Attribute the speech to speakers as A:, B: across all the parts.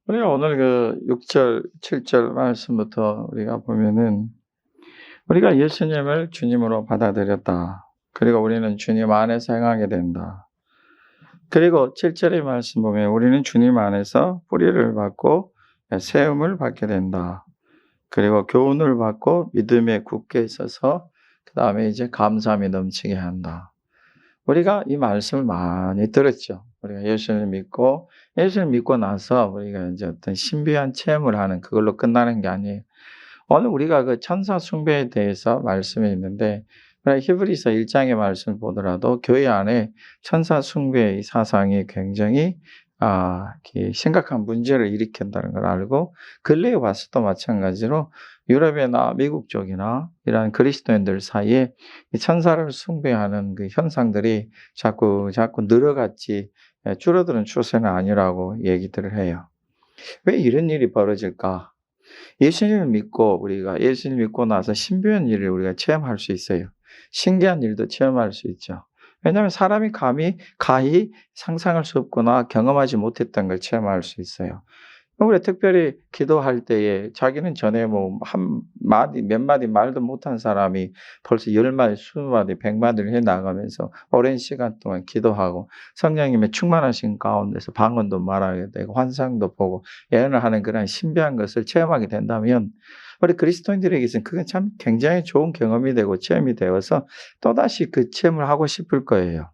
A: 우리가 오늘 그 6절, 7절 말씀부터 우리가 보면은 우리가 예수님을 주님으로 받아들였다. 그리고 우리는 주님 안에서 행하게 된다. 그리고 7절의 말씀 보면 우리는 주님 안에서 뿌리를 받고 세움을 받게 된다. 그리고 교훈을 받고 믿음에 굳게 있어서 그 다음에 이제 감사함이 넘치게 한다. 우리가 이 말씀을 많이 들었죠. 우리가 예수님 믿고 나서 우리가 이제 어떤 신비한 체험을 하는 그걸로 끝나는 게 아니에요. 오늘 우리가 그 천사 숭배에 대해서 말씀이 있는데, 히브리서 1장의 말씀을 보더라도 교회 안에 천사 숭배의 사상이 굉장히 심각한 문제를 일으킨다는 걸 알고, 근래에 와서도 마찬가지로 유럽이나 미국 쪽이나 이런 그리스도인들 사이에 이 천사를 숭배하는 그 현상들이 자꾸 늘어갔지 줄어드는 추세는 아니라고 얘기들을 해요. 왜 이런 일이 벌어질까? 우리가 예수님을 믿고 나서 신비한 일을 우리가 체험할 수 있어요. 신기한 일도 체험할 수 있죠. 왜냐하면 사람이 가히 상상할 수 없거나 경험하지 못했던 걸 체험할 수 있어요. 우리 특별히 기도할 때에 자기는 전에 몇 마디 말도 못한 사람이 벌써 10마디, 20마디, 100마디를 해 나가면서 오랜 시간 동안 기도하고 성령님의 충만하신 가운데서 방언도 말하게 되고 환상도 보고 예언을 하는 그런 신비한 것을 체험하게 된다면 우리 그리스도인들에게서는 그건 참 굉장히 좋은 경험이 되고 체험이 되어서 또다시 그 체험을 하고 싶을 거예요.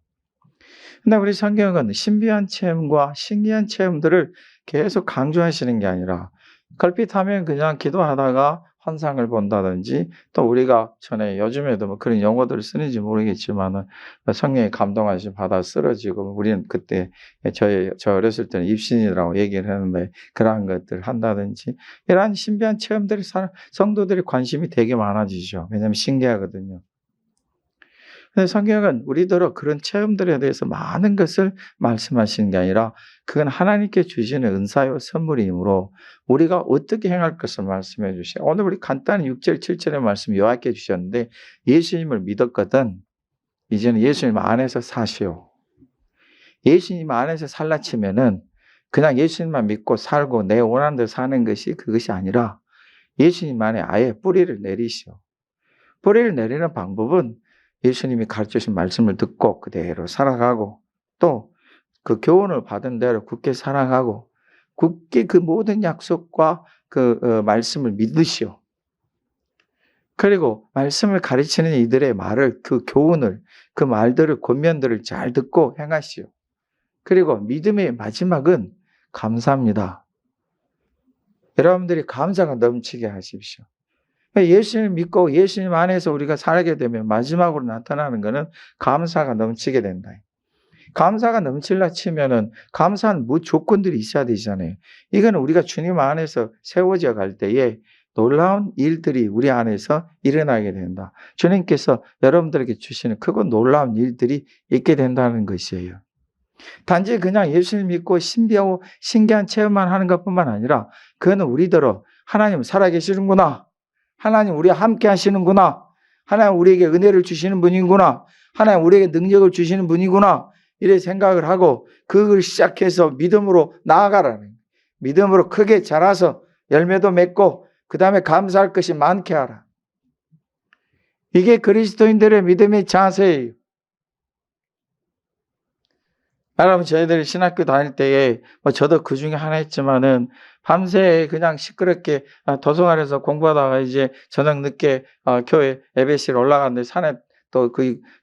A: 근데 우리 성경은 신비한 체험과 신기한 체험들을 계속 강조하시는 게 아니라 걸핏하면 그냥 기도하다가 환상을 본다든지 또 우리가 요즘에도 그런 용어들을 쓰는지 모르겠지만은 성령의 감동하심 받아 쓰러지고 우리는 그때 저 어렸을 때는 입신이라고 얘기를 했는데 그러한 것들을 한다든지 이러한 신비한 체험들이 성도들의 관심이 되게 많아지죠. 왜냐하면 신기하거든요. 근데 성경은 우리더러 그런 체험들에 대해서 많은 것을 말씀하시는 게 아니라 그건 하나님께 주시는 은사요 선물이므로 우리가 어떻게 행할 것을 말씀해 주시요. 오늘 우리 간단히 6절, 7절의 말씀 요약해 주셨는데 예수님을 믿었거든. 이제는 예수님 안에서 사시오. 예수님 안에서 살라 치면은 그냥 예수님만 믿고 살고 내 원하는 대로 사는 것이 그것이 아니라 예수님 안에 아예 뿌리를 내리시오. 뿌리를 내리는 방법은 예수님이 가르치신 말씀을 듣고 그대로 살아가고 또 그 교훈을 받은 대로 굳게 살아가고 굳게 그 모든 약속과 말씀을 믿으시오. 그리고 말씀을 가르치는 이들의 말을 그 교훈을 그 말들을 권면들을 잘 듣고 행하시오. 그리고 믿음의 마지막은 감사합니다. 여러분들이 감사가 넘치게 하십시오. 예수님 믿고 예수님 안에서 우리가 살게 되면 마지막으로 나타나는 것은 감사가 넘치게 된다. 감사가 넘칠라 치면은 감사한 조건들이 있어야 되잖아요. 이거는 우리가 주님 안에서 세워져 갈 때에 놀라운 일들이 우리 안에서 일어나게 된다. 주님께서 여러분들에게 주시는 크고 놀라운 일들이 있게 된다는 것이에요. 단지 그냥 예수님 믿고 신비하고 신기한 체험만 하는 것뿐만 아니라 그거는 우리더러 하나님 살아계시는구나. 하나님 우리와 함께 하시는구나. 하나님 우리에게 은혜를 주시는 분이구나. 하나님 우리에게 능력을 주시는 분이구나. 이래 생각을 하고 그걸 시작해서 믿음으로 나아가라는 믿음으로 크게 자라서 열매도 맺고 그 다음에 감사할 것이 많게 하라. 이게 그리스도인들의 믿음의 자세예요. 여러분 저희들이 신학교 다닐 때에 저도 그 중에 하나였지만은 밤새 그냥 시끄럽게 도서관에서 공부하다가 이제 저녁 늦게 교회 예배실 올라갔는데 산에 또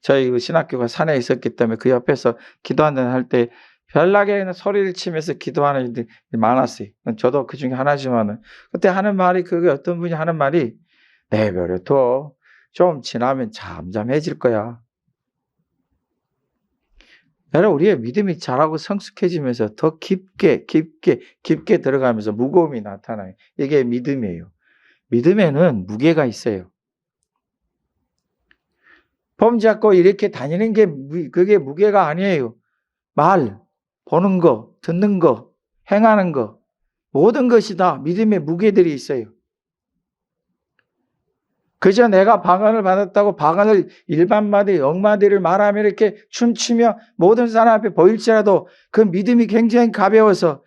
A: 저희 신학교가 산에 있었기 때문에 그 옆에서 기도하는 할 때 별나게 소리를 치면서 기도하는 일들이 많았어요. 저도 그 중에 하나지만은 그때 하는 말이 그게 어떤 분이 하는 말이 내버려둬. 좀 지나면 잠잠해질 거야. 여러분 우리의 믿음이 자라고 성숙해지면서 더 깊게 들어가면서 무거움이 나타나요. 이게 믿음이에요. 믿음에는 무게가 있어요. 폼 잡고 이렇게 다니는 게 그게 무게가 아니에요. 말, 보는 거, 듣는 거, 행하는 거 모든 것이 다 믿음의 무게들이 있어요. 그저 내가 방언을 받았다고 방언을 1만마디, 0마디를 말하며 이렇게 춤추며 모든 사람 앞에 보일지라도 그 믿음이 굉장히 가벼워서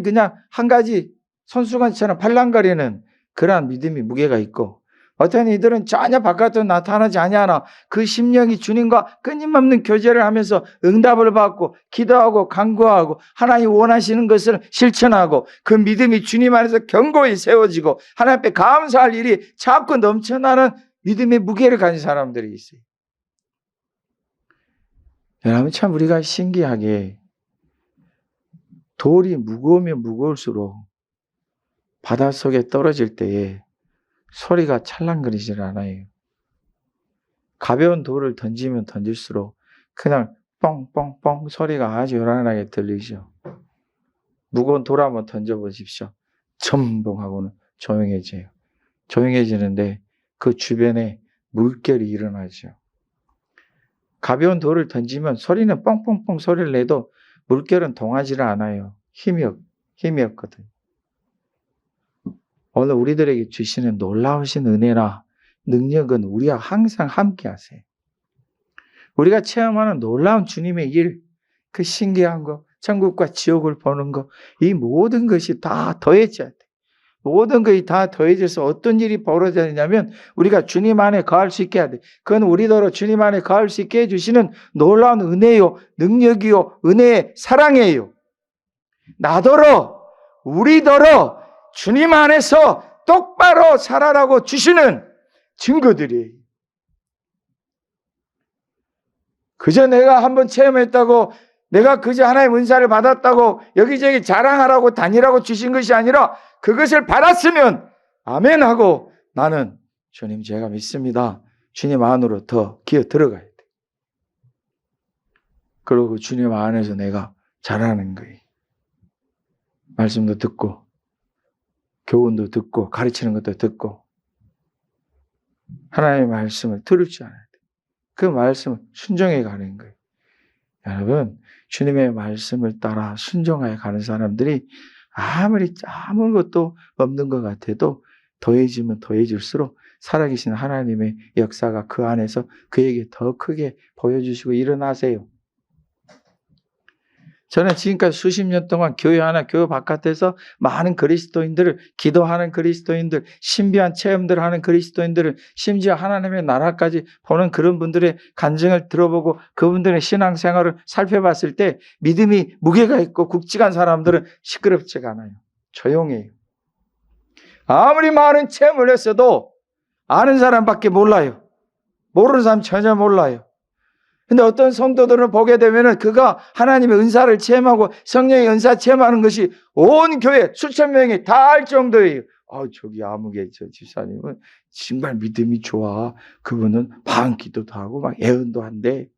A: 그냥 한 가지 손수건처럼 팔랑거리는 그러한 믿음이 무게가 있고, 어떤 이들은 전혀 바깥으로 나타나지 아니하나 그 심령이 주님과 끊임없는 교제를 하면서 응답을 받고 기도하고 간구하고 하나님 원하시는 것을 실천하고 그 믿음이 주님 안에서 견고히 세워지고 하나님 앞에 감사할 일이 자꾸 넘쳐나는 믿음의 무게를 가진 사람들이 있어요. 여러분, 참 우리가 신기하게 돌이 무거우면 무거울수록 바닷속에 떨어질 때에 소리가 찰랑거리질 않아요. 가벼운 돌을 던지면 던질수록 그냥 뻥뻥뻥 소리가 아주 요란하게 들리죠. 무거운 돌 한번 던져보십시오. 첨벙하고는 조용해져요. 조용해지는데 그 주변에 물결이 일어나죠. 가벼운 돌을 던지면 소리는 뻥뻥뻥 소리를 내도 물결은 동하지를 않아요. 힘이 없거든요. 오늘 우리들에게 주시는 놀라우신 은혜나 능력은 우리와 항상 함께 하세요. 우리가 체험하는 놀라운 주님의 일, 그 신기한 거, 천국과 지옥을 보는 거, 이 모든 것이 다 더해져야 돼. 모든 것이 다 더해져서 어떤 일이 벌어져야 되냐면 우리가 주님 안에 거할 수 있게 해야 돼. 그건 우리더러 주님 안에 거할 수 있게 해주시는 놀라운 은혜요, 능력이요, 은혜의 사랑이에요. 나더러, 우리더러 주님 안에서 똑바로 살아라고 주시는 증거들이에요. 그저 내가 한번 체험했다고, 내가 그저 하나님의 은사를 받았다고 여기저기 자랑하라고 다니라고 주신 것이 아니라 그것을 받았으면 아멘 하고 나는 주님 제가 믿습니다. 주님 안으로 더 기어 들어가야 돼. 그리고 주님 안에서 내가 자라는 거예요. 말씀도 듣고 교훈도 듣고 가르치는 것도 듣고 하나님의 말씀을 들을 줄 알아야 돼. 그 말씀을 순종해 가는 거예요. 여러분, 주님의 말씀을 따라 순종하여 가는 사람들이 아무것도 없는 것 같아도 더해지면 더해질수록 살아계신 하나님의 역사가 그 안에서 그에게 더 크게 보여주시고 일어나세요. 저는 지금까지 수십 년 동안 교회 하나, 교회 바깥에서 많은 그리스도인들을, 기도하는 그리스도인들, 신비한 체험들을 하는 그리스도인들을, 심지어 하나님의 나라까지 보는 그런 분들의 간증을 들어보고 그분들의 신앙생활을 살펴봤을 때 믿음이 무게가 있고 굵직한 사람들은 시끄럽지가 않아요. 조용해요. 아무리 많은 체험을 했어도 아는 사람밖에 몰라요. 모르는 사람 전혀 몰라요. 근데 어떤 성도들을 보게 되면은 그가 하나님의 은사를 체험하고 성령의 은사 체험하는 것이 온 교회 수천 명이 다 알 정도예요. 저기 아무개 저 집사님은 정말 믿음이 좋아. 그분은 방기도도 하고 막 예언도 한대.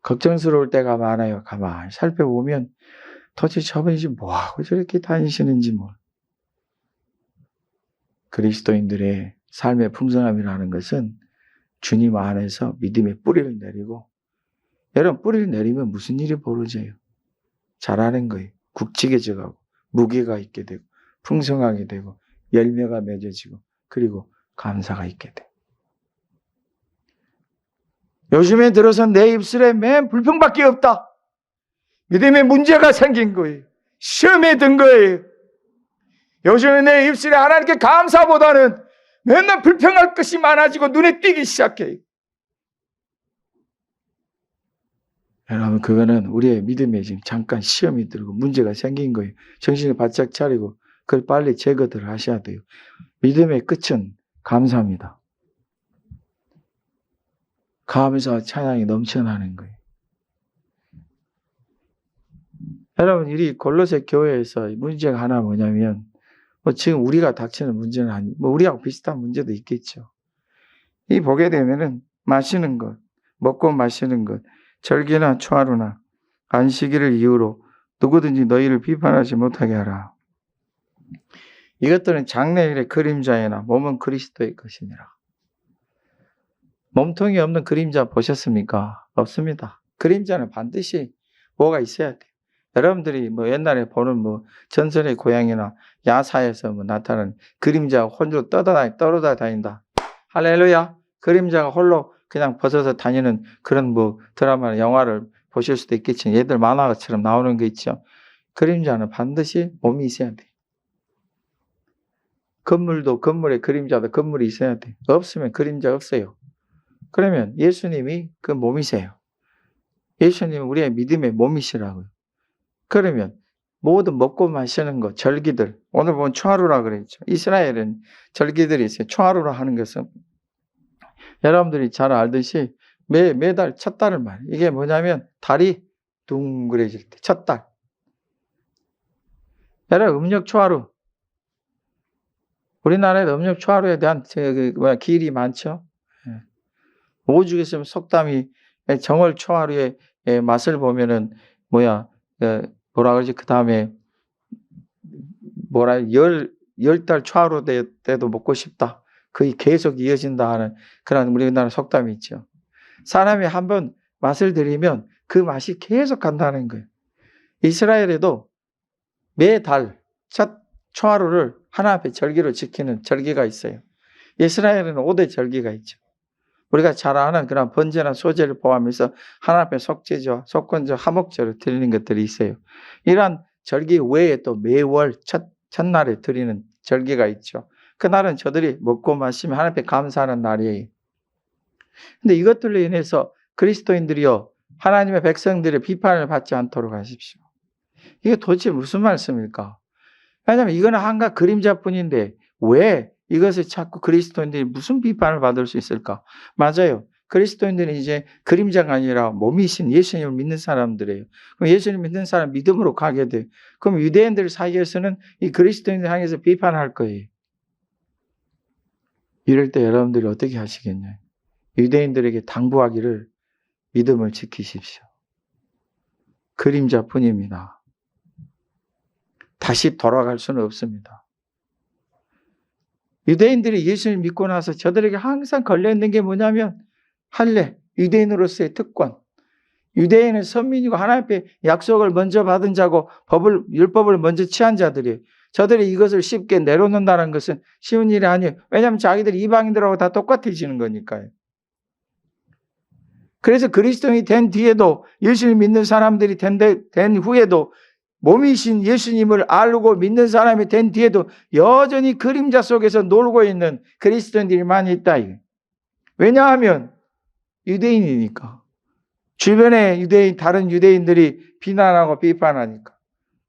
A: 걱정스러울 때가 많아요. 가만히 살펴보면 도대체 저분이 지금 뭐하고 저렇게 다니시는지 뭐. 그리스도인들의 삶의 풍성함이라는 것은 주님 안에서 믿음의 뿌리를 내리고, 여러분 뿌리를 내리면 무슨 일이 벌어져요? 자라는 거예요. 굵직해져 가고 무게가 있게 되고 풍성하게 되고 열매가 맺어지고 그리고 감사가 있게 돼. 요즘에 들어서 내 입술에 맨 불평밖에 없다. 믿음에 문제가 생긴 거예요. 시험에 든 거예요. 요즘에 내 입술에 하나님께 감사보다는 맨날 불평할 것이 많아지고 눈에 띄기 시작해요. 여러분, 그거는 우리의 믿음에 지금 잠깐 시험이 들고 문제가 생긴 거예요. 정신을 바짝 차리고 그걸 빨리 제거들 하셔야 돼요. 믿음의 끝은 감사입니다. 감사와 찬양이 넘쳐나는 거예요. 여러분, 이 골로새 교회에서 문제가 하나 뭐냐면, 지금 우리가 닥치는 문제는 아니, 우리하고 비슷한 문제도 있겠죠. 이 보게 되면은 마시는 것, 먹고 마시는 것, 절기나 초하루나 안식일을 이유로 누구든지 너희를 비판하지 못하게 하라. 이것들은 장래일의 그림자이나 몸은 그리스도의 것이니라. 몸통이 없는 그림자 보셨습니까? 없습니다. 그림자는 반드시 뭐가 있어야 돼요. 여러분들이 옛날에 보는 전설의 고향이나 야사에서 나타나는 그림자가 홀로 떠돌아다닌다. 할렐루야. 그림자가 홀로 그냥 벗어서 다니는 그런 드라마나 영화를 보실 수도 있겠지만 얘들 만화처럼 나오는 거 있죠. 그림자는 반드시 몸이 있어야 돼. 건물도 건물에 그림자도 건물이 있어야 돼. 없으면 그림자 없어요. 그러면 예수님이 그 몸이세요. 예수님은 우리의 믿음의 몸이시라고요. 그러면 모든 먹고 마시는 것, 절기들, 오늘 보면 초하루라 그랬죠. 이스라엘은 절기들이 있어요. 초하루라 하는 것은 여러분들이 잘 알듯이 매달 첫 달을 말해요. 이게 뭐냐면 달이 둥그레질 때, 첫 달. 여러분 음력 초하루. 우리나라에도 음력 초하루에 대한 기일이 많죠. 오죽했으면 속담이 정월 초하루의 맛을 보면은 뭐라 그러지? 그 다음에 열 달 초하루 때도 먹고 싶다. 거의 계속 이어진다 하는 그런 우리나라 속담이 있죠. 사람이 한번 맛을 들이면 그 맛이 계속 간다는 거예요. 이스라엘에도 매달 첫 초하루를 하나님 앞에 절기로 지키는 절기가 있어요. 이스라엘에는 5대 절기가 있죠. 우리가 잘 아는 그런 번제나 소제를 포함해서 하나님 앞에 속죄죠, 속건조, 화목제를 드리는 것들이 있어요. 이러한 절기 외에 또 매월 첫날에 드리는 절기가 있죠. 그날은 저들이 먹고 마시며 하나님 앞에 감사하는 날이에요. 근데 이것들로 인해서 그리스도인들이요, 하나님의 백성들의 비판을 받지 않도록 하십시오. 이게 도대체 무슨 말씀일까? 왜냐하면 이거는 한가 그림자뿐인데 왜 이것을 자꾸 그리스도인들이 무슨 비판을 받을 수 있을까? 맞아요. 그리스도인들은 이제 그림자가 아니라 몸이신 예수님을 믿는 사람들이에요. 그럼 예수님 믿는 사람 믿음으로 가게 돼요. 그럼 유대인들 사이에서는 이 그리스도인들 향해서 비판할 거예요. 이럴 때 여러분들이 어떻게 하시겠냐요? 유대인들에게 당부하기를 믿음을 지키십시오. 그림자뿐입니다. 다시 돌아갈 수는 없습니다. 유대인들이 예수를 믿고 나서 저들에게 항상 걸려있는 게 뭐냐면 할례, 유대인으로서의 특권. 유대인은 선민이고 하나님 앞에 약속을 먼저 받은 자고 율법을 먼저 취한 자들이에요. 저들이 이것을 쉽게 내려놓는다는 것은 쉬운 일이 아니에요. 왜냐하면 자기들이 이방인들하고 다 똑같아지는 거니까요. 그래서 그리스도인이 된 뒤에도, 예수를 믿는 사람들이 된 후에도, 몸이신 예수님을 알고 믿는 사람이 된 뒤에도 여전히 그림자 속에서 놀고 있는 그리스도인들이 많이 있다. 왜냐하면 유대인이니까. 주변에 다른 유대인들이 비난하고 비판하니까.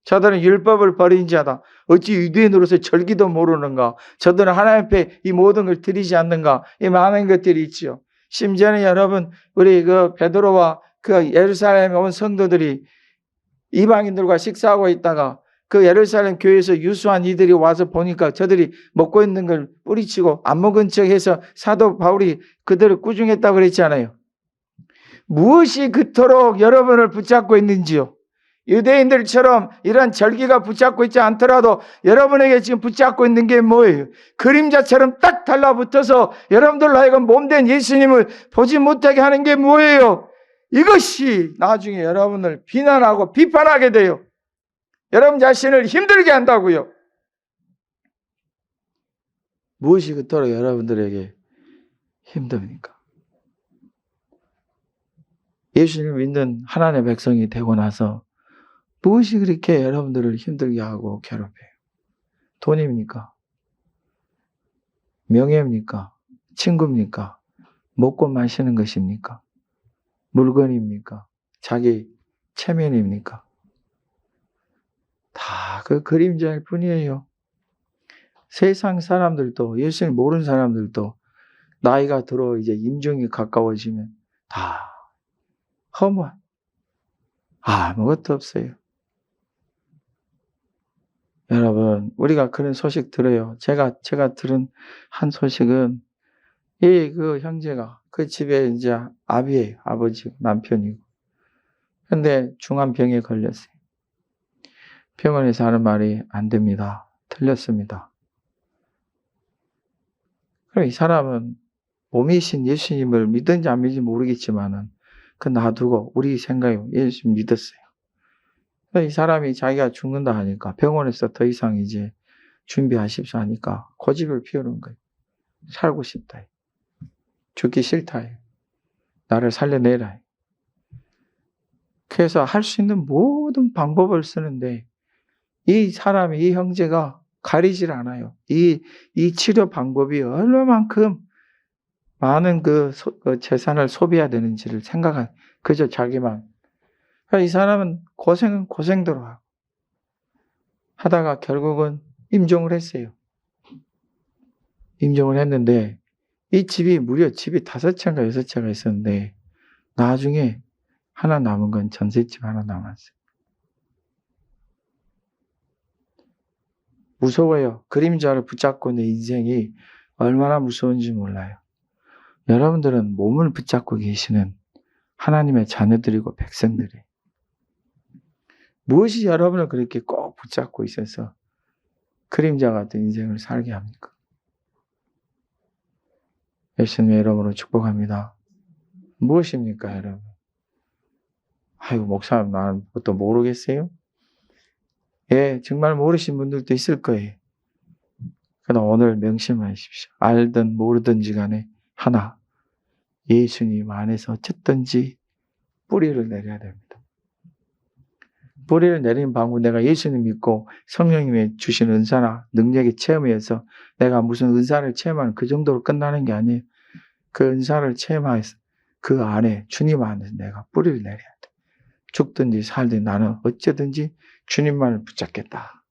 A: 저들은 율법을 버린 자다. 어찌 유대인으로서 절기도 모르는가? 저들은 하나님 앞에 이 모든 걸 드리지 않는가? 이 많은 것들이 있죠. 심지어는 여러분, 우리 베드로와 예루살렘에 온 성도들이 이방인들과 식사하고 있다가 그 예루살렘 교회에서 유수한 이들이 와서 보니까 저들이 먹고 있는 걸 뿌리치고 안 먹은 척해서 사도 바울이 그들을 꾸중했다고 그랬잖아요. 무엇이 그토록 여러분을 붙잡고 있는지요? 유대인들처럼 이런 절기가 붙잡고 있지 않더라도 여러분에게 지금 붙잡고 있는 게 뭐예요? 그림자처럼 딱 달라붙어서 여러분들로 하여금 몸된 예수님을 보지 못하게 하는 게 뭐예요? 이것이 나중에 여러분을 비난하고 비판하게 돼요. 여러분 자신을 힘들게 한다고요. 무엇이 그토록 여러분들에게 힘듭니까? 예수님을 믿는 하나님의 백성이 되고 나서 무엇이 그렇게 여러분들을 힘들게 하고 괴롭혀요? 돈입니까? 명예입니까? 친구입니까? 먹고 마시는 것입니까? 물건입니까? 자기 체면입니까? 다 그 그림자일 뿐이에요. 세상 사람들도, 예수를 모르는 사람들도 나이가 들어 이제 임종이 가까워지면 다 허무한, 아무것도 없어요. 여러분, 우리가 그런 소식 들어요. 제가 들은 한 소식은 그 형제가 그 집에 이제 아비예요. 아버지, 남편이고. 근데 중환병에 걸렸어요. 병원에서 하는 말이 안 됩니다. 틀렸습니다. 그럼 이 사람은 몸이신 예수님을 믿든지 안 믿는지 모르겠지만은 그 놔두고 우리 생각에 예수님 믿었어요. 이 사람이 자기가 죽는다 하니까 병원에서 더 이상 이제 준비하십시오 하니까 고집을 피우는 거예요. 살고 싶다. 죽기 싫다. 나를 살려내라. 그래서 할 수 있는 모든 방법을 쓰는데 이 사람이, 이 형제가 가리질 않아요. 이 치료 방법이 얼마만큼 많은 그 재산을 소비해야 되는지를 생각한, 그저 자기만. 그러니까 이 사람은 고생은 고생대로 하다가 결국은 임종을 했어요. 임종을 했는데 이 집이 무려 집이 5채인가 6채가 있었는데 나중에 하나 남은 건 전셋집 하나 남았어요. 무서워요. 그림자를 붙잡고 내 인생이 얼마나 무서운지 몰라요. 여러분들은 몸을 붙잡고 계시는 하나님의 자녀들이고 백성들이에요. 무엇이 여러분을 그렇게 꼭 붙잡고 있어서 그림자 같은 인생을 살게 합니까? 예수님의 이름으로 축복합니다. 무엇입니까, 여러분? 아이고, 목사님, 나는 또 모르겠어요? 예, 정말 모르신 분들도 있을 거예요. 그러나 오늘 명심하십시오. 알든 모르든지 간에 하나, 예수님 안에서 어쨌든지 뿌리를 내려야 됩니다. 뿌리를 내리는 방법, 내가 예수님 믿고 성령님이 주신 은사나 능력의 체험에서 내가 무슨 은사를 체험하는 그 정도로 끝나는 게 아니에요. 그 은사를 체험해서 그 안에, 주님 안에서 내가 뿌리를 내려야 돼. 죽든지 살든지 나는 어쨌든지 주님만을 붙잡겠다.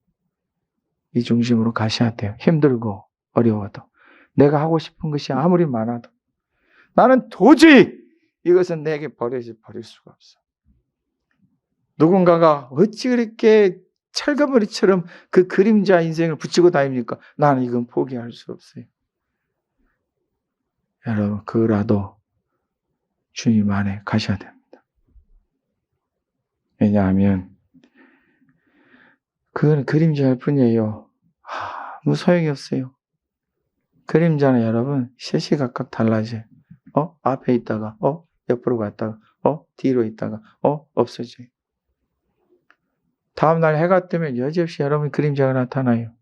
A: 이 중심으로 가셔야 돼요. 힘들고 어려워도. 내가 하고 싶은 것이 아무리 많아도 나는 도저히 이것은 내게 버릴 수가 없어. 누군가가 어찌 그렇게 철거머리처럼 그 그림자 인생을 붙이고 다닙니까? 나는 이건 포기할 수 없어요. 여러분, 그거라도 주님 안에 가셔야 됩니다. 왜냐하면 그건 그림자일 뿐이에요. 아무 소용이 없어요. 그림자는 여러분 시시각각 달라져요. 앞에 있다가 옆으로 갔다가 뒤로 있다가 없어져요. 다음날 해가 뜨면 여지없이 여러분 그림자가 나타나요.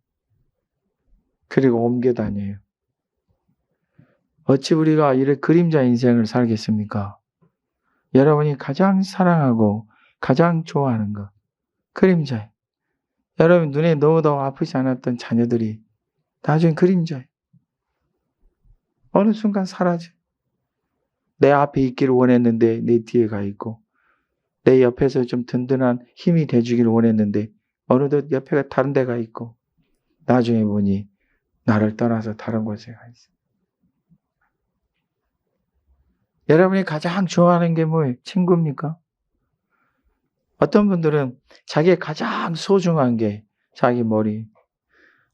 A: 그리고 옮겨 다녀요. 어찌 우리가 이런 그림자 인생을 살겠습니까? 여러분이 가장 사랑하고 가장 좋아하는 것, 그림자예요. 여러분 눈에 너무도 아프지 않았던 자녀들이 나중에 그림자예요. 어느 순간 사라져. 내 앞에 있기를 원했는데 내 뒤에 가 있고, 내 옆에서 좀 든든한 힘이 돼주기를 원했는데 어느덧 옆에가 다른 데가 있고, 나중에 보니 나를 떠나서 다른 곳에 가 있어요. 여러분이 가장 좋아하는 게 뭐예요? 친구입니까? 어떤 분들은 자기의 가장 소중한 게 자기 머리.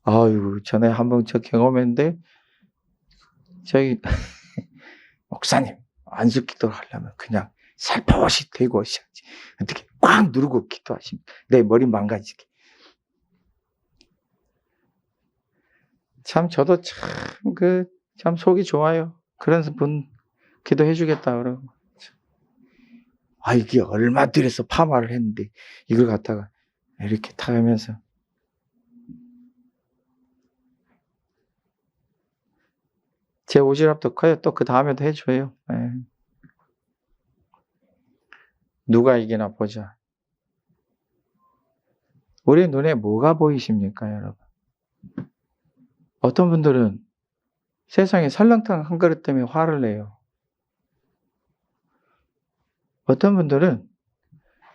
A: 아유, 전에 한번 저 경험했는데, 저기, 목사님, 안수 기도를 하려면 그냥 살포시 대고 오셔야지. 어떻게 꽉 누르고 기도하십니까? 내 머리 망가지게. 참, 저도 참 속이 좋아요. 그런 분 기도해 주겠다, 그러고. 이게 얼마 들여서 파마를 했는데, 이걸 갖다가 이렇게 타면서. 제 오지랖도 커요. 또 그 다음에도 해줘요. 네. 누가 이기나 보자. 우리 눈에 뭐가 보이십니까, 여러분? 어떤 분들은 세상에 설렁탕 한 그릇 때문에 화를 내요. 어떤 분들은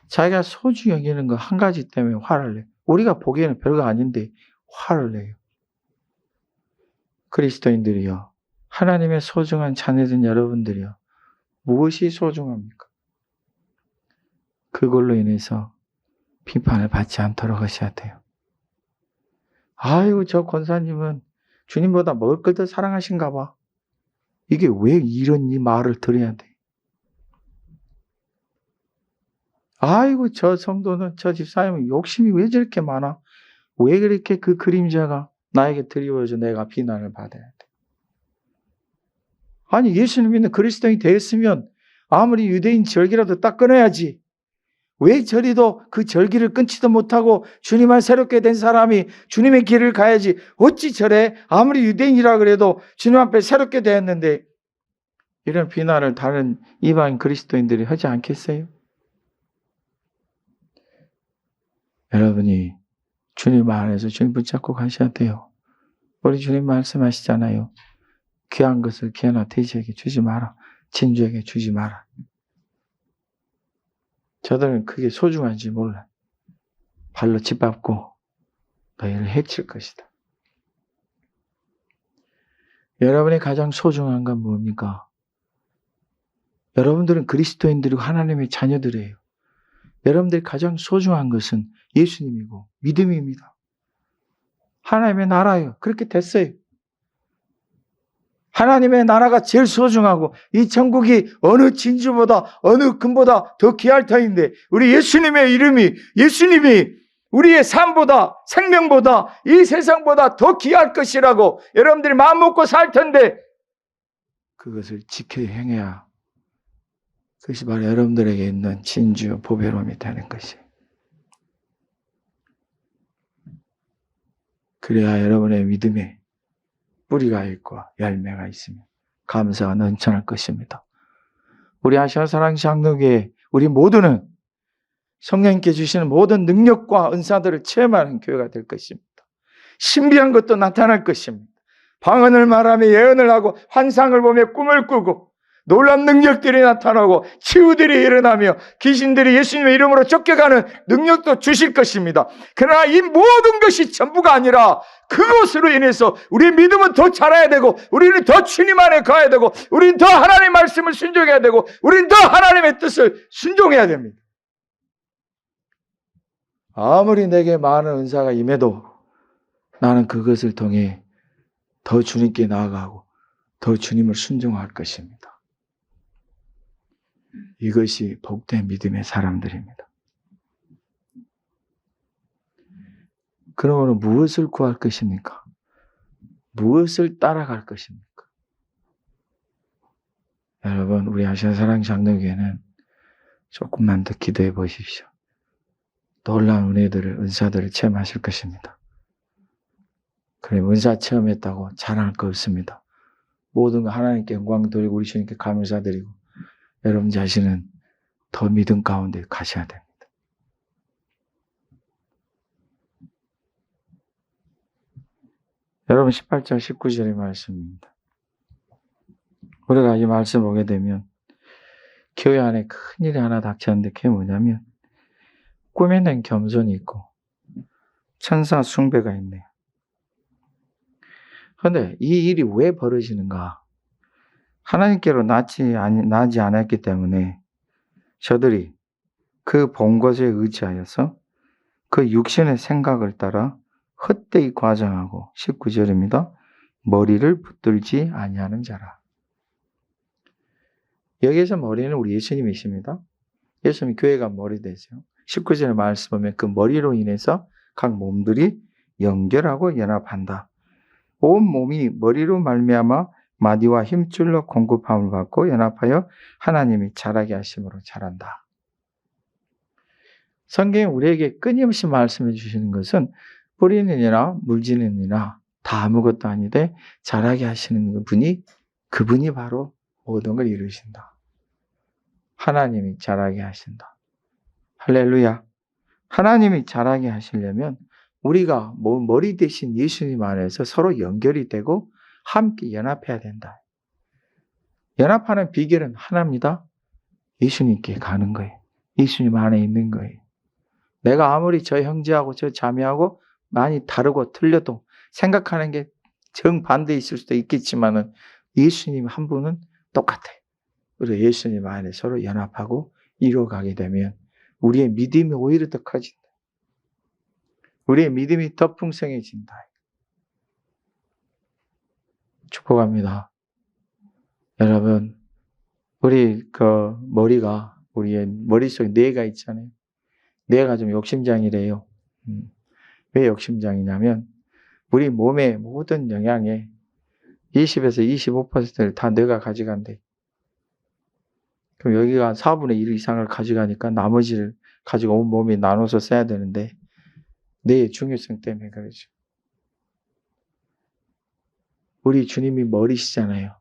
A: 자기가 소중히 여기는 거 한 가지 때문에 화를 내요. 우리가 보기에는 별거 아닌데 화를 내요. 그리스도인들이요. 하나님의 소중한 자녀된 여러분들이요. 무엇이 소중합니까? 그걸로 인해서 비판을 받지 않도록 하셔야 돼요. 아이고, 저 권사님은 주님보다 먹을 걸 더 사랑하신가 봐. 이게 왜 이런 이 말을 들어야 돼? 아이고, 저 성도는, 저 집사님은 욕심이 왜 저렇게 많아? 왜 그렇게 그 그림자가 나에게 드리워져 내가 비난을 받아야 돼? 아니, 예수님 믿는 그리스도인이 되었으면 아무리 유대인 절기라도 딱 끊어야지. 왜 저리도 그 절기를 끊지도 못하고 주님을 새롭게 된 사람이 주님의 길을 가야지. 어찌 저래? 아무리 유대인이라 그래도 주님 앞에 새롭게 되었는데 이런 비난을 다른 이방 그리스도인들이 하지 않겠어요? 여러분이 주님 안에서 주님 붙잡고 가셔야 돼요. 우리 주님 말씀하시잖아요. 귀한 것을 귀하나 돼지에게 주지 마라. 진주에게 주지 마라. 저들은 그게 소중한지 몰라. 발로 짓밟고 너희를 해칠 것이다. 여러분이 가장 소중한 건 뭡니까? 여러분들은 그리스도인들이고 하나님의 자녀들이에요. 여러분들이 가장 소중한 것은 예수님이고 믿음입니다. 하나님의 나라예요. 그렇게 됐어요. 하나님의 나라가 제일 소중하고 이 천국이 어느 진주보다 어느 금보다 더 귀할 터인데 우리 예수님의 이름이 예수님이 우리의 삶보다 생명보다 이 세상보다 더 귀할 것이라고 여러분들이 마음 먹고 살 텐데 그것을 지켜 행해야 그것이 바로 여러분들에게 있는 진주 보배로움이 되는 것이에요. 그래야 여러분의 믿음에 뿌리가 있고 열매가 있으며 감사가 넘쳐날 것입니다. 우리 아시아 사랑 장로교회 우리 모두는 성령님께 주시는 모든 능력과 은사들을 체험하는 교회가 될 것입니다. 신비한 것도 나타날 것입니다. 방언을 말하며 예언을 하고 환상을 보며 꿈을 꾸고 놀라운 능력들이 나타나고 치유들이 일어나며 귀신들이 예수님의 이름으로 쫓겨가는 능력도 주실 것입니다. 그러나 이 모든 것이 전부가 아니라 그것으로 인해서 우리의 믿음은 더 자라야 되고 우리는 더 주님 안에 가야 되고 우리는 더 하나님의 말씀을 순종해야 되고 우리는 더 하나님의 뜻을 순종해야 됩니다. 아무리 내게 많은 은사가 임해도 나는 그것을 통해 더 주님께 나아가고 더 주님을 순종할 것입니다. 이것이 복된 믿음의 사람들입니다. 그러므로 무엇을 구할 것입니까? 무엇을 따라갈 것입니까? 여러분, 우리 아시아 사랑 장로교회는 조금만 더 기도해 보십시오. 놀라운 은혜들을, 은사들을 체험하실 것입니다. 그래, 은사 체험했다고 자랑할 거 없습니다. 모든 거 하나님께 영광 돌리고 우리 주님께 감사드리고 여러분 자신은 더 믿음 가운데 가셔야 됩니다. 여러분 18절 19절의 말씀입니다. 우리가 이 말씀 보게 되면 교회 안에 큰일이 하나 닥쳤는데 그게 뭐냐면 꾸며낸 겸손이 있고 천사 숭배가 있네요. 그런데 이 일이 왜 벌어지는가? 하나님께로 나지 않았기 때문에 저들이 그 본 것에 의지하여서 그 육신의 생각을 따라 헛되이 과장하고 19절입니다. 머리를 붙들지 아니하는 자라. 여기에서 머리는 우리 예수님이십니다. 예수님 교회가 머리 되죠. 19절의 말씀 보면 그 머리로 인해서 각 몸들이 연결하고 연합한다. 온 몸이 머리로 말미암아 마디와 힘줄로 공급함을 받고 연합하여 하나님이 자라게 하심으로 자란다. 성경이 우리에게 끊임없이 말씀해 주시는 것은 뿌리는이나 물지는이나 다 아무것도 아니되 자라게 하시는 그분이 바로 모든 걸 이루신다. 하나님이 자라게 하신다. 할렐루야. 하나님이 자라게 하시려면 우리가 머리 대신 예수님 안에서 서로 연결이 되고 함께 연합해야 된다. 연합하는 비결은 하나입니다. 예수님께 가는 거예요. 예수님 안에 있는 거예요. 내가 아무리 저 형제하고 저 자매하고 많이 다르고 틀려도 생각하는 게 정반대 있을 수도 있겠지만은 예수님 한 분은 똑같아요. 우리 예수님 안에 서로 연합하고 이루어가게 되면 우리의 믿음이 오히려 더 커진다. 우리의 믿음이 더 풍성해진다. 축복합니다. 여러분, 우리 머리가 우리의 머릿속에 뇌가 있잖아요. 뇌가 좀 욕심장이래요. 왜 욕심장이냐면 우리 몸의 모든 영양의 20에서 25%를 다 뇌가 가져간대. 그럼 여기가 4분의 1 이상을 가져가니까 나머지를 가지고 온 몸이 나눠서 써야 되는데 뇌의 중요성 때문에 그러죠. 우리 주님이 머리시잖아요.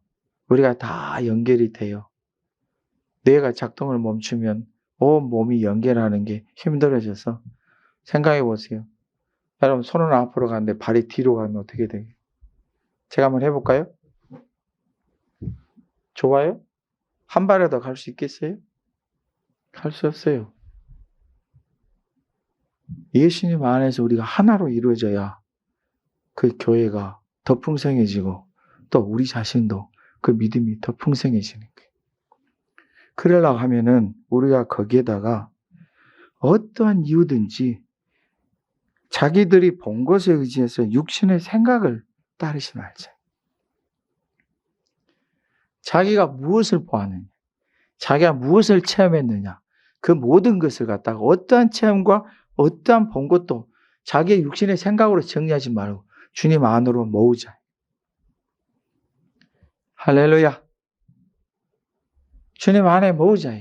A: 우리가 다 연결이 돼요. 뇌가 작동을 멈추면 온 몸이 연결하는 게 힘들어져서 생각해 보세요. 여러분 손은 앞으로 가는데 발이 뒤로 가면 어떻게 돼요? 제가 한번 해볼까요? 좋아요? 한 발이라도 갈 수 있겠어요? 갈 수 없어요. 예수님 안에서 우리가 하나로 이루어져야 그 교회가 더 풍성해지고 또 우리 자신도 그 믿음이 더 풍성해지는 거예요. 그러려고 하면은 우리가 거기에다가 어떠한 이유든지 자기들이 본 것에 의지해서 육신의 생각을 따르지 말자. 자기가 무엇을 보았느냐, 자기가 무엇을 체험했느냐, 그 모든 것을 갖다가 어떠한 체험과 어떠한 본 것도 자기의 육신의 생각으로 정리하지 말고 주님 안으로 모으자. 할렐루야. 주님 안에 모으자.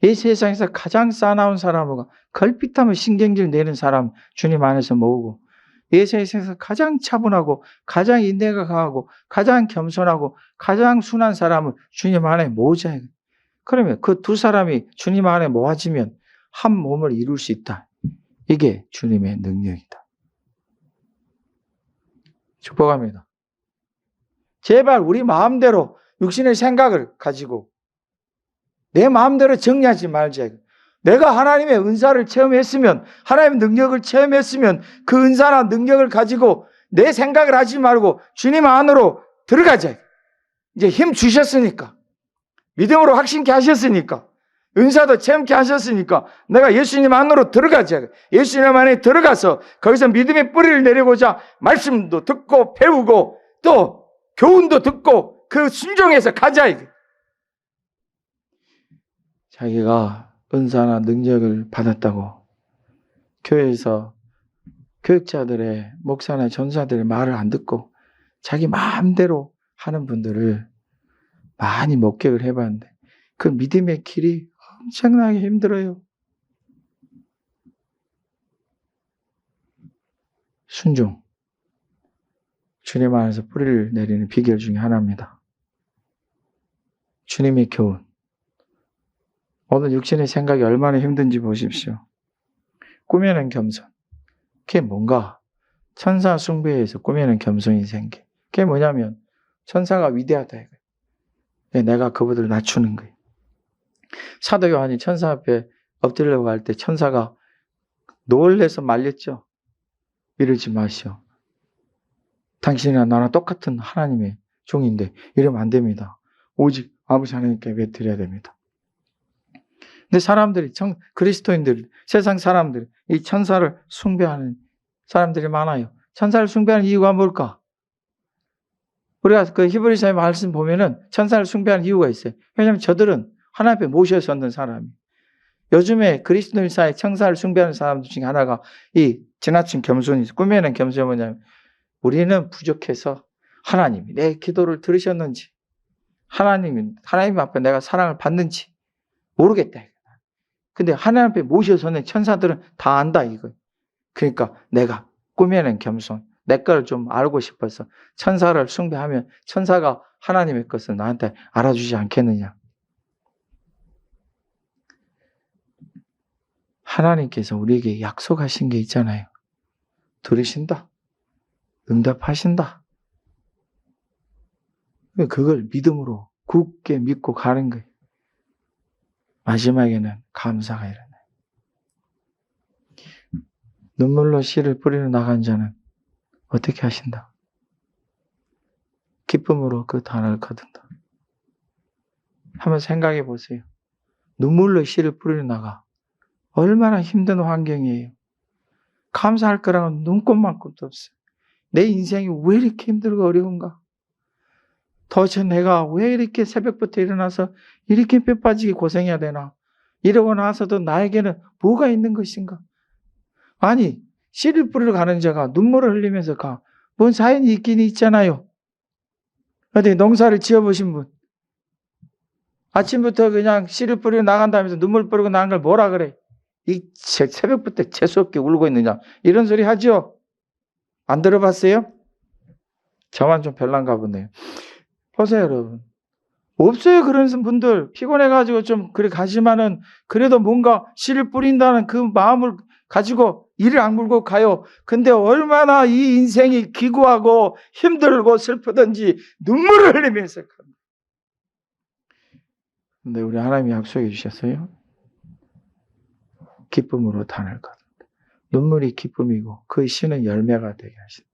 A: 이 세상에서 가장 싸나운 사람과 걸핏하면 신경질 내는 사람 주님 안에서 모으고, 이 세상에서 가장 차분하고 가장 인내가 강하고 가장 겸손하고 가장 순한 사람을 주님 안에 모으자. 그러면 그 두 사람이 주님 안에 모아지면 한 몸을 이룰 수 있다. 이게 주님의 능력이다. 축복합니다. 제발 우리 마음대로 육신의 생각을 가지고 내 마음대로 정리하지 말자. 내가 하나님의 은사를 체험했으면, 하나님의 능력을 체험했으면 그 은사나 능력을 가지고 내 생각을 하지 말고 주님 안으로 들어가자. 이제 힘 주셨으니까, 믿음으로 확신케 하셨으니까, 은사도 체험케 하셨으니까 내가 예수님 안으로 들어가자. 예수님 안에 들어가서 거기서 믿음의 뿌리를 내리고자 말씀도 듣고 배우고 또 교훈도 듣고 그 순종해서 가자. 자기가 은사나 능력을 받았다고 교회에서 교육자들의 목사나 전사들의 말을 안 듣고 자기 마음대로 하는 분들을 많이 목격을 해봤는데 그 믿음의 길이 엄청나게 힘들어요. 순종, 주님 안에서 뿌리를 내리는 비결 중에 하나입니다. 주님의 교훈. 오늘 육신의 생각이 얼마나 힘든지 보십시오. 꾸며낸 겸손. 그게 뭔가 천사 숭배에서 꾸며낸 겸손이 생겨. 그게 뭐냐면 천사가 위대하다 이거예요. 내가 그분들을 낮추는 거예요. 사도 요한이 천사 앞에 엎드리려고 할 때 천사가 놀래서 말렸죠. 이러지 마시오. 당신이나 나랑 똑같은 하나님의 종인데 이러면 안 됩니다. 오직 아버지 하나님께 외드려야 됩니다. 근데 사람들이, 그리스도인들, 세상 사람들이 이 천사를 숭배하는 사람들이 많아요. 천사를 숭배하는 이유가 뭘까? 우리가 그 히브리서의 말씀 보면은 천사를 숭배하는 이유가 있어요. 왜냐하면 저들은 하나님 앞에 모셔 섰는 사람이. 요즘에 그리스도인 사이에 천사를 숭배하는 사람들 중에 하나가 이 지나친 겸손이, 꾸며낸 겸손이 뭐냐면 우리는 부족해서 하나님이 내 기도를 들으셨는지, 하나님 앞에 내가 사랑을 받는지 모르겠다. 근데 하나님 앞에 모셔서는 천사들은 다 안다 이거. 그러니까 내가 꾸며낸 겸손, 내 걸 좀 알고 싶어서 천사를 숭배하면 천사가 하나님의 것을 나한테 알아주지 않겠느냐. 하나님께서 우리에게 약속하신 게 있잖아요. 들으신다. 응답하신다. 그걸 믿음으로 굳게 믿고 가는 거예요. 마지막에는 감사가 일어나요. 눈물로 씨를 뿌리러 나간 자는 어떻게 하신다? 기쁨으로 그 단을 거둔다. 한번 생각해 보세요. 눈물로 씨를 뿌리러 나가. 얼마나 힘든 환경이에요. 감사할 거랑은 눈꼽만큼도 없어요. 내 인생이 왜 이렇게 힘들고 어려운가? 도대체 내가 왜 이렇게 새벽부터 일어나서 이렇게 뼈 빠지게 고생해야 되나? 이러고 나서도 나에게는 뭐가 있는 것인가? 아니, 씨를 뿌리러 가는 자가 눈물을 흘리면서 가. 뭔 사연이 있긴 있잖아요. 어디 농사를 지어보신 분. 아침부터 그냥 씨를 뿌리러 나간다면서 눈물 뿌리고 나간 걸 뭐라 그래? 이 새벽부터 재수없게 울고 있느냐? 이런 소리 하죠? 안 들어봤어요? 저만 좀 별난가 보네요. 보세요, 여러분. 없어요, 그런 분들. 피곤해가지고 좀 그래 가지만은 그래도 뭔가 씨를 뿌린다는 그 마음을 가지고 이를 악물고 가요. 근데 얼마나 이 인생이 기구하고 힘들고 슬프든지 눈물을 흘리면서 갑니다. 근데 우리 하나님이 약속해 주셨어요. 기쁨으로 단을 거둔다. 눈물이 기쁨이고 그 씨는 열매가 되게 하신다.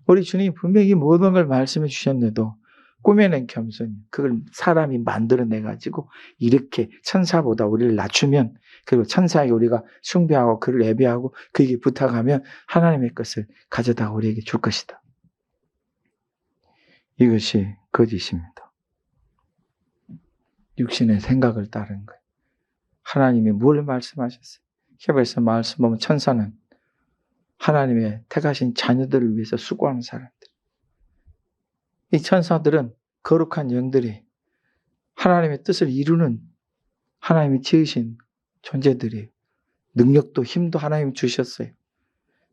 A: 우리 주님이 분명히 모든 걸 말씀해 주셨는데도 꾸며낸 겸손이 그걸 사람이 만들어내가지고 이렇게 천사보다 우리를 낮추면, 그리고 천사에게 우리가 숭배하고 그를 예배하고 그에게 부탁하면 하나님의 것을 가져다 우리에게 줄 것이다. 이것이 거짓입니다. 육신의 생각을 따르는 거예요. 하나님이 뭘 말씀하셨어요? 히브리서 말씀 보면 천사는 하나님의 택하신 자녀들을 위해서 수고하는 사람들. 이 천사들은 거룩한 영들이 하나님의 뜻을 이루는, 하나님이 지으신 존재들이에요. 능력도 힘도 하나님이 주셨어요.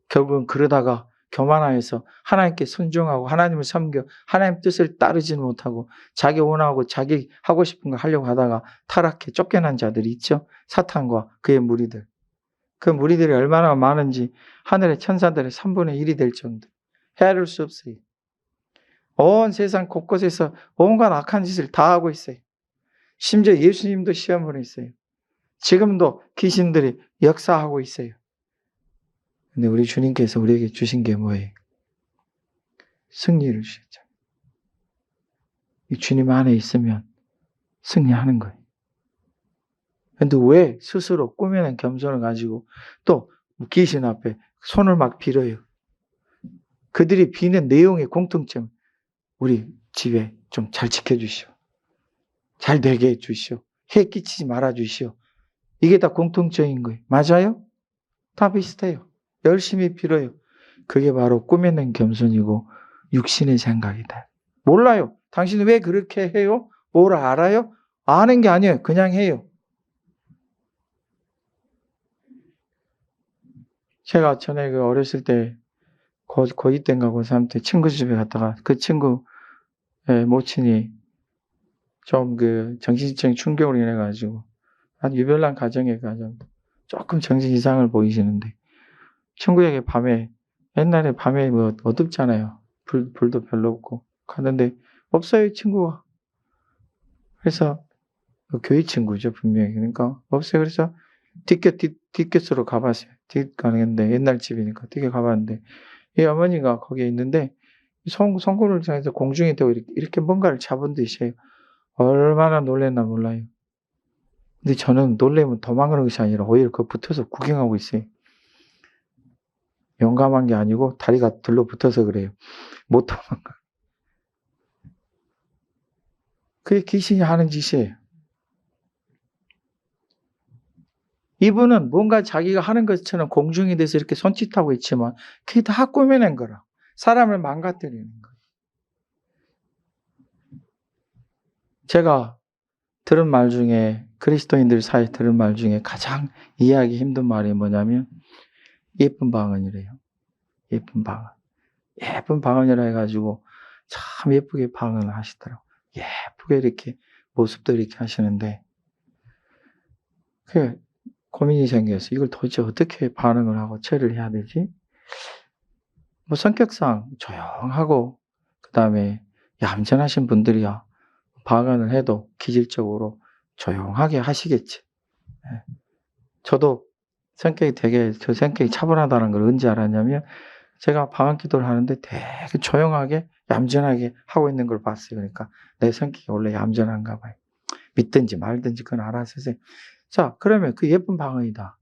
A: 결국은 그러다가 교만하여서 하나님께 순종하고 하나님을 섬겨 하나님 뜻을 따르지는 못하고 자기 원하고 자기 하고 싶은 거 하려고 하다가 타락해 쫓겨난 자들이 있죠. 사탄과 그의 무리들. 그 무리들이 얼마나 많은지 하늘의 천사들의 3분의 1이 될 정도. 헤아릴 수 없어요. 온 세상 곳곳에서 온갖 악한 짓을 다 하고 있어요. 심지어 예수님도 시험을 했어요. 지금도 귀신들이 역사하고 있어요. 근데 우리 주님께서 우리에게 주신 게 뭐예요? 승리를 주셨죠. 이 주님 안에 있으면 승리하는 거예요. 근데 왜 스스로 꾸며낸 겸손을 가지고 또 귀신 앞에 손을 막 빌어요? 그들이 비는 내용의 공통점, 우리 집에 좀 잘 지켜주시오. 잘 되게 해주시오. 해 끼치지 말아주시오. 이게 다 공통적인 거예요. 맞아요? 다 비슷해요. 열심히 빌어요. 그게 바로 꾸며낸 겸손이고 육신의 생각이다. 몰라요. 당신은 왜 그렇게 해요? 뭘 알아요? 아는 게 아니에요. 그냥 해요. 제가 전에 그 어렸을 때 고2 때인가 고3 때 친구 집에 갔다가 그 친구의 모친이 좀 그 정신적인 충격으로 인해 가지고 한 유별난 가정에 가장 조금 정신 이상을 보이시는데, 친구에게 밤에, 옛날에 밤에 뭐 어둡잖아요. 불도 별로 없고 가는데 없어요, 친구가. 그래서 교회 친구죠, 분명히. 그러니까 없어요. 그래서 뒷곁으로 가봤어요. 뒷 가는데 옛날 집이니까 뒷에 가봤는데 이 어머니가 거기에 있는데 송구를 향해서 공중에 대고 이렇게 뭔가를 잡은 듯이 얼마나 놀랬나 몰라요. 근데 저는 놀래면 도망가는 것이 아니라 오히려 그 붙어서 구경하고 있어요. 용감한 게 아니고 다리가 들러붙어서 그래요. 못 도망가. 그게 귀신이 하는 짓이에요. 이분은 뭔가 자기가 하는 것처럼 공중에 대해서 이렇게 손짓하고 있지만 그게 다 꾸며낸 거라. 사람을 망가뜨리는 거예요. 제가 들은 말 중에, 그리스도인들 사이에 들은 말 중에 가장 이해하기 힘든 말이 뭐냐면 예쁜 방언이래요. 예쁜 방언. 예쁜 방언이라 해가지고 참 예쁘게 방언을 하시더라고요. 예쁘게 이렇게 모습도 이렇게 하시는데 그 고민이 생겨서 이걸 도대체 어떻게 반응을 하고 처리를 해야 되지? 뭐 성격상 조용하고 그 다음에 얌전하신 분들이야 방언을 해도 기질적으로 조용하게 하시겠지. 저도 저 성격이 차분하다는 걸 언제 알았냐면 제가 방언 기도를 하는데 되게 조용하게 얌전하게 하고 있는 걸 봤어요. 그러니까 내 성격이 원래 얌전한가 봐요. 믿든지 말든지 그건 알아서 하세요. 자, 그러면 그 예쁜 방언이다.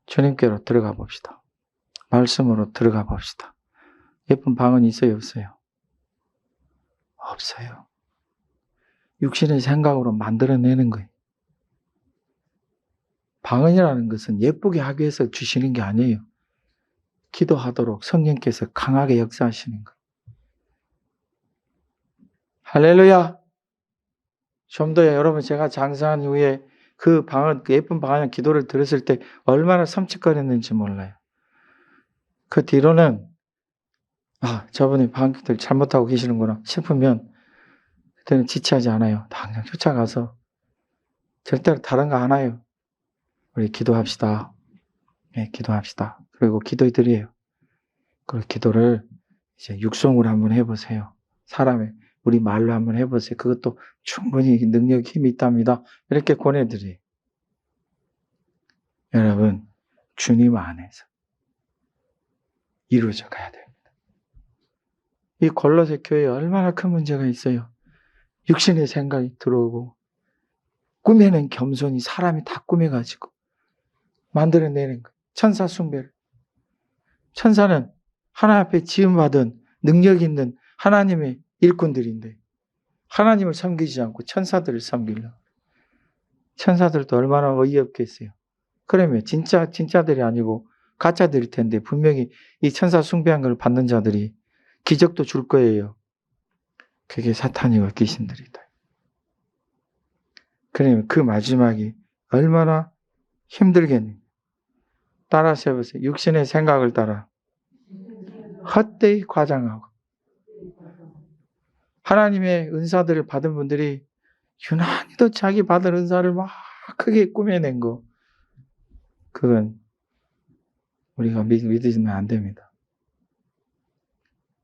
A: 주님께로 들어가 봅시다. 말씀으로 들어가 봅시다. 예쁜 방언이 있어요, 없어요? 없어요. 육신의 생각으로 만들어내는 거예요. 방언이라는 것은 예쁘게 하기 위해서 주시는 게 아니에요. 기도하도록 성령께서 강하게 역사하시는 거예요. 할렐루야. 좀 더 여러분, 제가 장사한 후에 그 방언, 그 예쁜 방언 기도를 들었을 때 얼마나 섬찟거렸는지 몰라요. 그 뒤로는 저분이 방언 기도를 잘못하고 계시는구나 싶으면 그때는 지체하지 않아요. 당장 쫓아가서 절대로 다른 거 안 해요. 우리 기도합시다. 네, 기도합시다. 그리고 기도 드려요. 그리고 기도를 이제 육성으로 한번 해보세요. 사람의 우리 말로 한번 해보세요. 그것도 충분히 능력, 힘이 있답니다. 이렇게 권해드려요. 여러분, 주님 안에서 이루어져 가야 됩니다. 이 골로새 교회에 얼마나 큰 문제가 있어요. 육신의 생각이 들어오고 꿈에는 겸손히 사람이 다 꾸며가지고 만들어내는 거예요. 천사 숭배를. 천사는 하나님 앞에 지음받은 능력 있는 하나님의 일꾼들인데 하나님을 섬기지 않고 천사들을 섬기려고. 천사들도 얼마나 어이없겠어요. 그러면 진짜들이 아니고 가짜들일 텐데 분명히 이 천사 숭배한 걸 받는 자들이 기적도 줄 거예요. 그게 사탄이와 귀신들이다. 그러면 그 마지막이 얼마나 힘들겠니? 따라서 해보세요. 육신의 생각을 따라 헛되이 과장하고 하나님의 은사들을 받은 분들이 유난히도 자기 받은 은사를 막 크게 꾸며낸 거, 그건 우리가 믿으면 안 됩니다.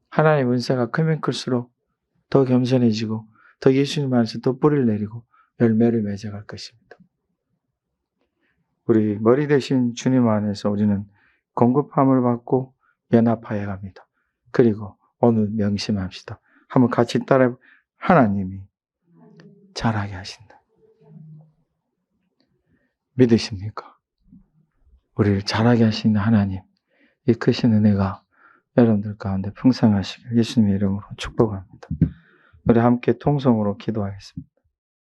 A: 하나님의 은사가 크면 클수록 더 겸손해지고 더 예수님 안에서 더 뿌리를 내리고 열매를 맺어갈 것입니다. 우리 머리 대신 주님 안에서 우리는 공급함을 받고 연합하여 갑니다. 그리고 오늘 명심합시다. 한번 같이 따라 하나님이 잘하게 하신다. 믿으십니까? 우리를 잘하게 하시는 하나님, 이 크신 은혜가 여러분들 가운데 풍성하시길 예수님의 이름으로 축복합니다. 우리 함께 통성으로 기도하겠습니다.